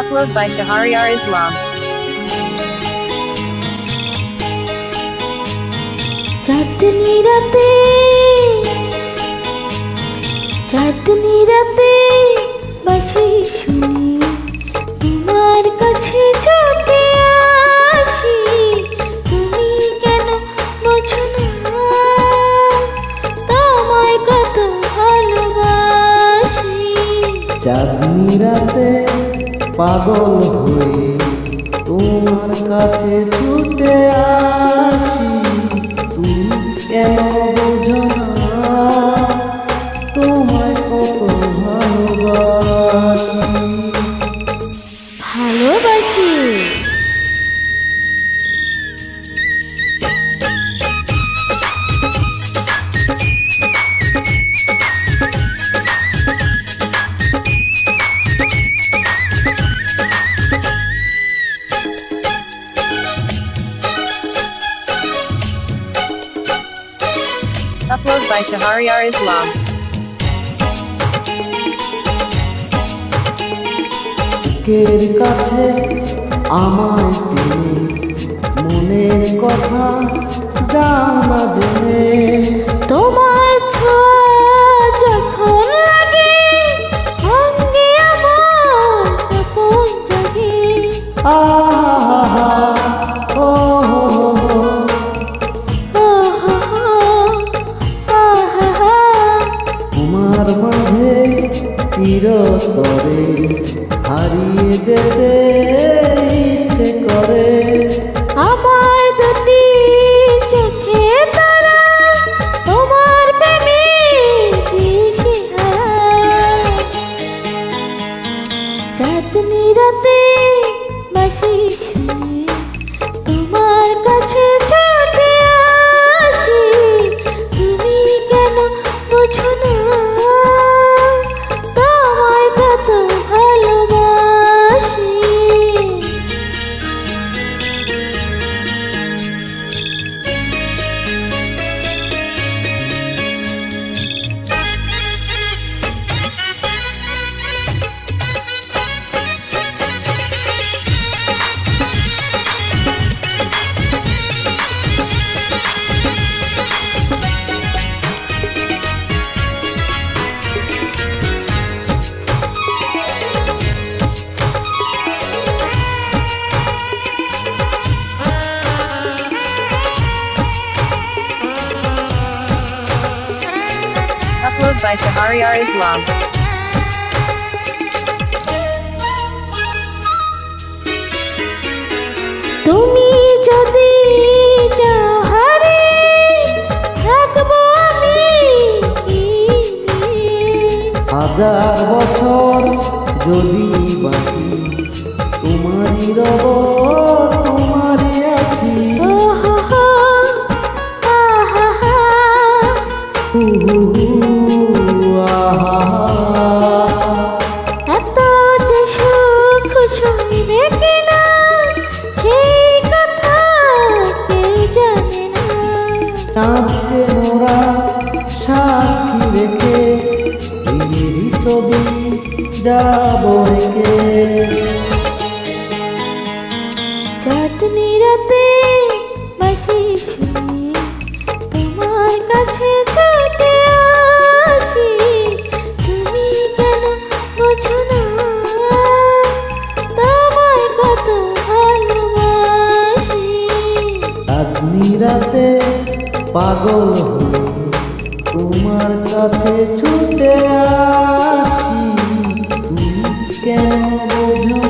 Upload by Shahryar Islam. চাঁদনি রাতে বাঁশি শুনি তোমার কাছে ছুটে আসি, তুমি কেন বোঝো না তোমায় কত ভালোবাসি। চাঁদনি রাতে পাগল হয়ে তোমার কাছে ছুটে আসি, তুমি কেন বোঝো না তোমায় কত ভালোবাসি। Upload by Shahryar Islam. বুকের কাছে আমায় টেনে মনের কথা যাও না জেনে, তোমার ছোঁয়া যখন লাগে অঙ্গে আমার আপন জাগে। আহা ও তোমার মাঝে চিরতরে হারিয়ে যেতে ইচ্ছে করে। আমার দুটি চোখে তারা তোমার প্রেমে দিশেহারা। চাঁদনি রাতে বাঁশি শুনি তোমার কাছে ছুটে আসি, তুমি কেন বোঝো না তোমায় কত ভালোবাসি। Upload by Shahryar Islam. তুমি যদি যাও হারে থাকবো আমি। হাজার বছর যদি বাঁচি তোমারই রব, তোমারই আছি। এত যে সুখ শুনবে কিনা সেই কথা কেউ জানে না। চাঁদকে মোরা সাক্ষী রেখে এই ছবি যাব রেখে। চাঁদনি রাতে বাঁশি শুনি তোমার কাছে ছুটে আসি, তুমি কেন বোঝো না তোমায় কত ভালোবাসি। চাঁদনি রাতে পাগল হয়ে তোমার কাছে ছুটে আসি, তুমি কেন বোঝো